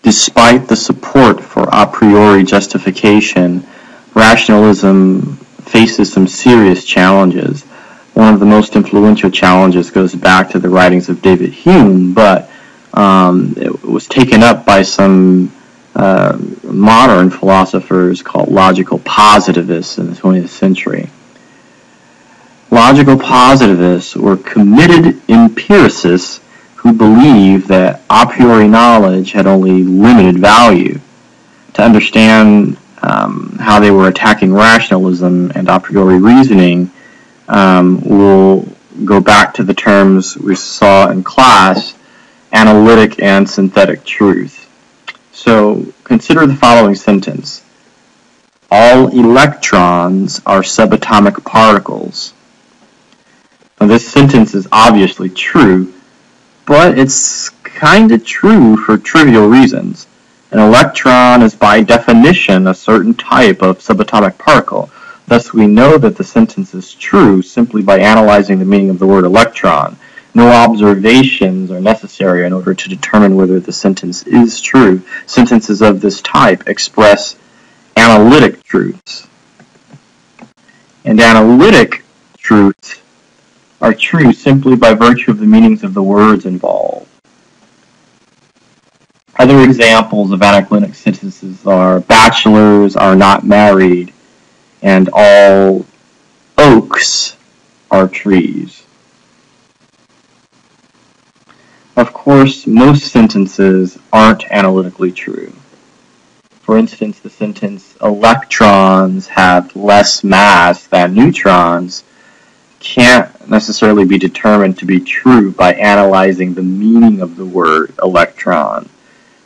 Despite the support for a priori justification, rationalism faces some serious challenges. One of the most influential challenges goes back to the writings of David Hume, but it was taken up by some modern philosophers called logical positivists in the 20th century. Logical positivists were committed empiricists who believed that a priori knowledge had only limited value. To understand how they were attacking rationalism and a priori reasoning, we'll go back to the terms we saw in class, analytic and synthetic truth. So consider the following sentence. All electrons are subatomic particles. Now, this sentence is obviously true, but it's kind of true for trivial reasons. An electron is by definition a certain type of subatomic particle. Thus, we know that the sentence is true simply by analyzing the meaning of the word electron. No observations are necessary in order to determine whether the sentence is true. Sentences of this type express analytic truths. And analytic truths are true simply by virtue of the meanings of the words involved. Other examples of analytic sentences are bachelors are not married and all oaks are trees. Of course, most sentences aren't analytically true. For instance, the sentence electrons have less mass than neutrons can't necessarily be determined to be true by analyzing the meaning of the word electron.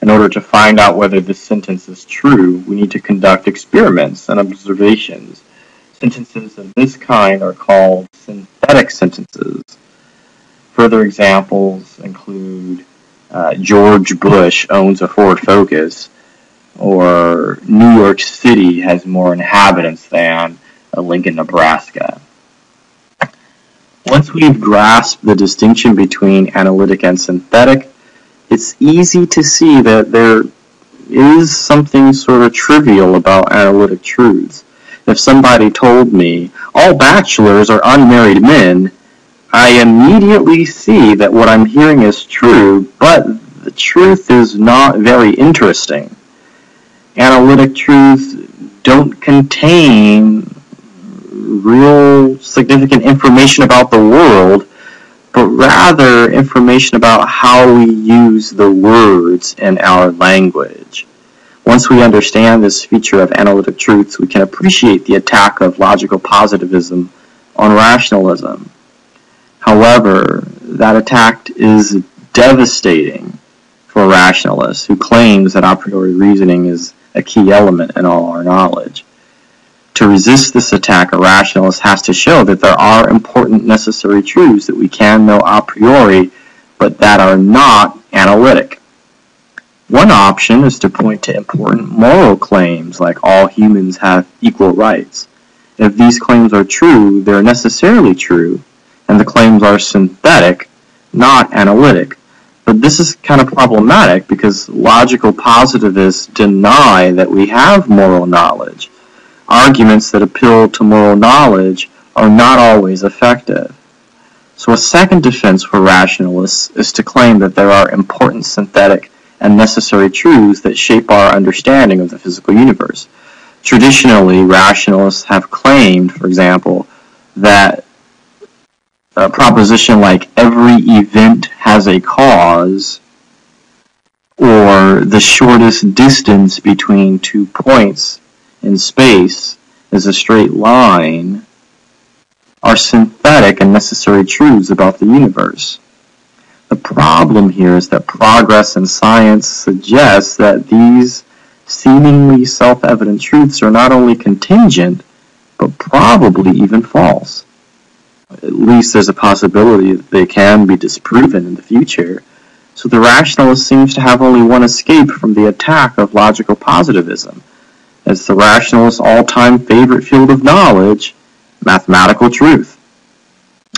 In order to find out whether this sentence is true, we need to conduct experiments and observations. Sentences of this kind are called synthetic sentences. Further examples include George Bush owns a Ford Focus, or New York City has more inhabitants than Lincoln, Nebraska. Once we've grasped the distinction between analytic and synthetic, it's easy to see that there is something sort of trivial about analytic truths. If somebody told me, all bachelors are unmarried men, I immediately see that what I'm hearing is true, but the truth is not very interesting. Analytic truths don't contain real significant information about the world, but rather information about how we use the words in our language. Once we understand this feature of analytic truths, we can appreciate the attack of logical positivism on rationalism. However, that attack is devastating for rationalists who claims that a priori reasoning is a key element in all our knowledge. To resist this attack, a rationalist has to show that there are important necessary truths that we can know a priori, but that are not analytic. One option is to point to important moral claims like all humans have equal rights. If these claims are true, they're necessarily true, and the claims are synthetic, not analytic. But this is kind of problematic because logical positivists deny that we have moral knowledge. Arguments that appeal to moral knowledge are not always effective. So a second defense for rationalists is to claim that there are important synthetic and necessary truths that shape our understanding of the physical universe. Traditionally, rationalists have claimed, for example, that a proposition like every event has a cause, or the shortest distance between 2 points in space is a straight line, are synthetic and necessary truths about the universe. The problem here is that progress in science suggests that these seemingly self-evident truths are not only contingent, but probably even false. At least there's a possibility that they can be disproven in the future. So the rationalist seems to have only one escape from the attack of logical positivism. As the rationalist's all-time favorite field of knowledge, mathematical truth.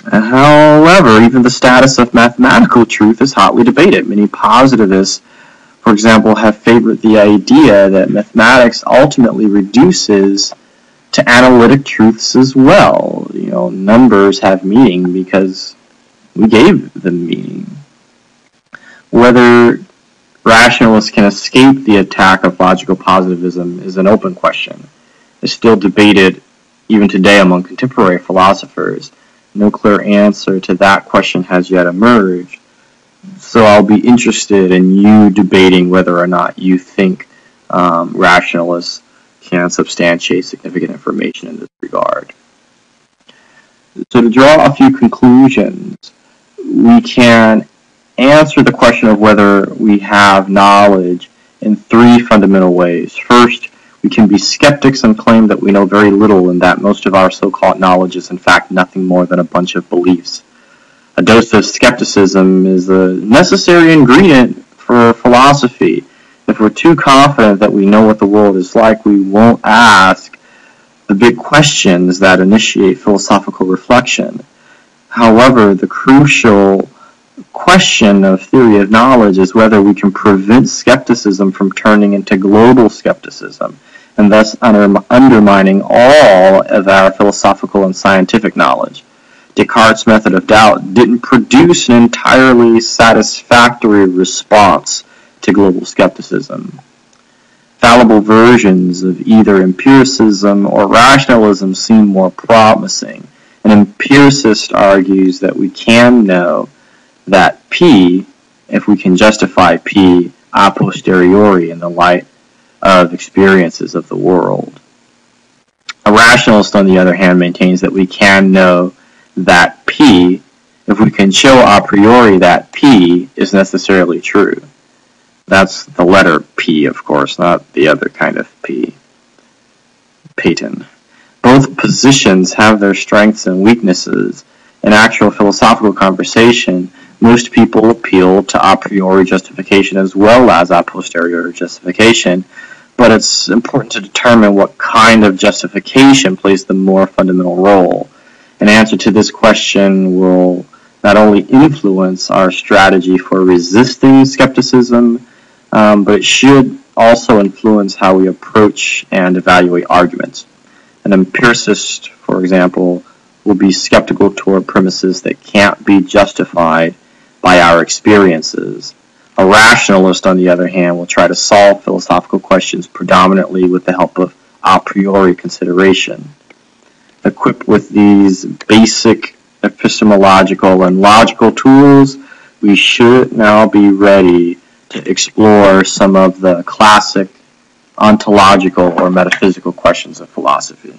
However, even the status of mathematical truth is hotly debated. Many positivists for example, have favored the idea that mathematics ultimately reduces to analytic truths as well. Numbers have meaning because we gave them meaning. Whether rationalists can escape the attack of logical positivism is an open question. It's still debated even today among contemporary philosophers. No clear answer to that question has yet emerged. So I'll be interested in you debating whether or not you think rationalists can substantiate significant information in this regard. So to draw a few conclusions, we can answer the question of whether we have knowledge in three fundamental ways. First, we can be skeptics and claim that we know very little and that most of our so-called knowledge is in fact nothing more than a bunch of beliefs. A dose of skepticism is a necessary ingredient for philosophy. If we're too confident that we know what the world is like, we won't ask the big questions that initiate philosophical reflection. However, the crucial question of theory of knowledge is whether we can prevent skepticism from turning into global skepticism, and thus undermining all of our philosophical and scientific knowledge. Descartes' method of doubt didn't produce an entirely satisfactory response to global skepticism. Fallible versions of either empiricism or rationalism seem more promising. An empiricist argues that we can know that P, if we can justify P a posteriori in the light of experiences of the world. A rationalist, on the other hand, maintains that we can know that P if we can show a priori that P is necessarily true. That's the letter P, of course, not the other kind of P. Peyton. Both positions have their strengths and weaknesses. In actual philosophical conversation, most people appeal to a priori justification as well as a posteriori justification, but it's important to determine what kind of justification plays the more fundamental role. An answer to this question will not only influence our strategy for resisting skepticism, but it should also influence how we approach and evaluate arguments. An empiricist, for example, will be skeptical toward premises that can't be justified by our experiences. A rationalist, on the other hand, will try to solve philosophical questions predominantly with the help of a priori consideration. Equipped with these basic epistemological and logical tools, we should now be ready to explore some of the classic ontological or metaphysical questions of philosophy.